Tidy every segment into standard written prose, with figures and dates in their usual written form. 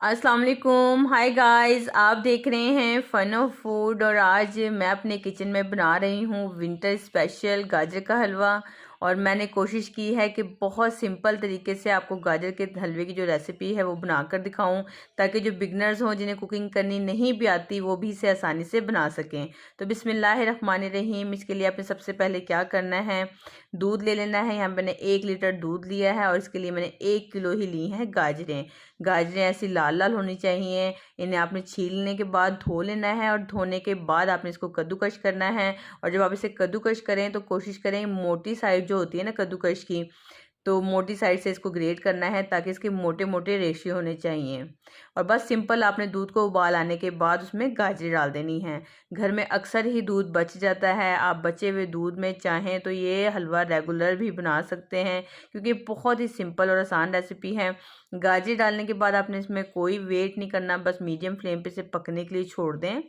अस्सलाम वालेकुम। Hi guys, आप देख रहे हैं फन ऑफ फूड और आज मैं अपने किचन में बना रही हूँ विंटर स्पेशल गाजर का हलवा। और मैंने कोशिश की है कि बहुत सिंपल तरीके से आपको गाजर के हलवे की जो रेसिपी है वो बनाकर दिखाऊं, ताकि जो बिगनर्स हों जिन्हें कुकिंग करनी नहीं भी आती वो भी इसे आसानी से बना सकें। तो बिस्मिल्लाहिर्रहमानिर्रहीम। इसके लिए आपने सबसे पहले क्या करना है, दूध ले लेना है। यहाँ मैंने 1 लीटर दूध लिया है और इसके लिए मैंने 1 किलो ही ली हैं गाजरें। गाजरें ऐसी लाल लाल होनी चाहिए। इन्हें आपने छीलने के बाद धो लेना है और धोने के बाद आपने इसको कद्दूकश करना है। और जब आप इसे कद्दूकश करें तो कोशिश करें मोटी साइड जो होती है ना कद्दूकश की, तो मोटी साइड से इसको ग्रेट करना है ताकि इसके मोटे मोटे रेशियो होने चाहिए। और बस सिंपल आपने दूध को उबाल आने के बाद उसमें गाजर डाल देनी है। घर में अक्सर ही दूध बच जाता है, आप बचे हुए दूध में चाहें तो ये हलवा रेगुलर भी बना सकते हैं, क्योंकि बहुत ही सिंपल और आसान रेसिपी है। गाजर डालने के बाद आपने इसमें कोई वेट नहीं करना, बस मीडियम फ्लेम पे इसे पकने के लिए छोड़ दें।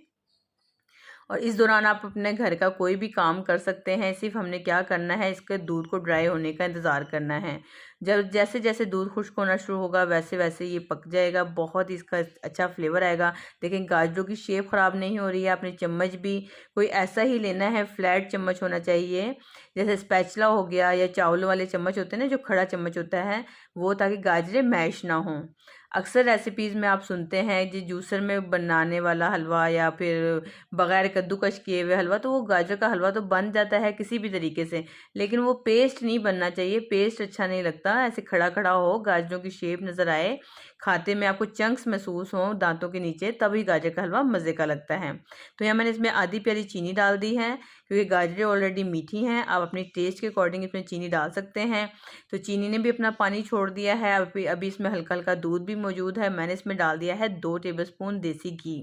और इस दौरान आप अपने घर का कोई भी काम कर सकते हैं। सिर्फ हमने क्या करना है, इसके दूध को ड्राई होने का इंतज़ार करना है। जब जैसे जैसे दूध खुश्क होना शुरू होगा वैसे वैसे ये पक जाएगा, बहुत ही इसका अच्छा फ्लेवर आएगा। देखें गाजरों की शेप ख़राब नहीं हो रही है। आपने चम्मच भी कोई ऐसा ही लेना है, फ्लैट चम्मच होना चाहिए, जैसे स्पैचुला हो गया या चावल वाले चम्मच होते हैं ना, जो खड़ा चम्मच होता है वो, ताकि गाजरें मैश ना हों। अक्सर रेसिपीज़ में आप सुनते हैं जी जूसर में बनाने वाला हलवा या फिर बग़ैर कद्दूकश किए हुए हलवा, तो वो गाजर का हलवा तो बन जाता है किसी भी तरीके से, लेकिन वो पेस्ट नहीं बनना चाहिए। पेस्ट अच्छा नहीं लगता, ऐसे खड़ा खड़ा हो, गाजरों की शेप नज़र आए, खाते में आपको चंक्स महसूस हो दांतों के नीचे, तभी गाजर का हलवा मज़े का लगता है। तो यहाँ मैंने इसमें आधी प्याली चीनी डाल दी है, क्योंकि गाजरें ऑलरेडी मीठी हैं। आप अपनी टेस्ट के अकॉर्डिंग इसमें चीनी डाल सकते हैं। तो चीनी ने भी अपना पानी छोड़ दिया है। अभी इसमें हल्का हल्का दूध भी मौजूद है। मैंने इसमें डाल दिया है 2 टेबलस्पून देसी घी।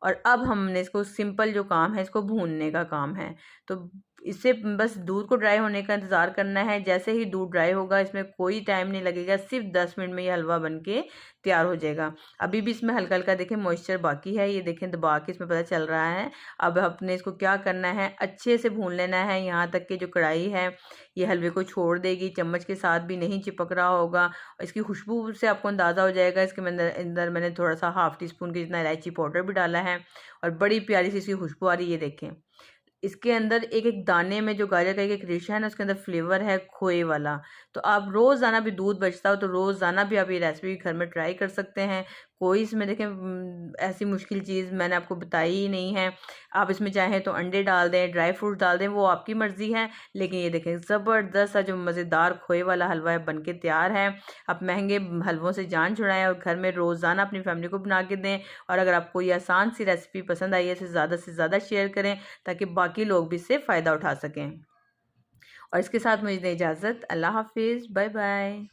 और अब हमने इसको सिंपल जो काम है इसको भूनने का काम है। तो इससे बस दूध को ड्राई होने का इंतज़ार करना है। जैसे ही दूध ड्राई होगा, इसमें कोई टाइम नहीं लगेगा, सिर्फ 10 मिनट में ये हलवा बन के तैयार हो जाएगा। अभी भी इसमें हल्का हल्का देखें मॉइस्चर बाकी है, ये देखें दबा के इसमें पता चल रहा है। अब अपने इसको क्या करना है, अच्छे से भून लेना है यहाँ तक कि जो कढ़ाई है ये हलवे को छोड़ देगी, चम्मच के साथ भी नहीं चिपक रहा होगा। इसकी खुशबू से आपको अंदाज़ा हो जाएगा। इसके अंदर मैंने थोड़ा सा हाफ़ टी स्पून की जितना इलायची पाउडर भी डाला है और बड़ी प्यारी सी इसकी खुशबू आ रही है। ये देखें, इसके अंदर एक एक दाने में जो गाजर का एक एक रेशा है ना, उसके अंदर फ्लेवर है खोए वाला। तो आप रोज़ाना भी दूध बचता हो तो रोज़ाना भी आप ये रेसिपी घर में ट्राई कर सकते हैं। कोई इसमें देखें ऐसी मुश्किल चीज़ मैंने आपको बताई ही नहीं है। आप इसमें चाहें तो अंडे डाल दें, ड्राई फ्रूट डाल दें, वो आपकी मर्ज़ी है। लेकिन ये देखें ज़बरदस्त सा जो मज़ेदार खोए वाला हलवा है बन के तैयार है। आप महंगे हलवों से जान छुड़ाएं और घर में रोज़ाना अपनी फैमिली को बना के दें। और अगर आपको ये आसान सी रेसिपी पसंद आई है तो ज़्यादा से ज़्यादा शेयर करें, ताकि बाकी लोग भी इससे फ़ायदा उठा सकें। और इसके साथ मुझे दें इजाज़त। अल्लाह हाफिज़, बाय बाय।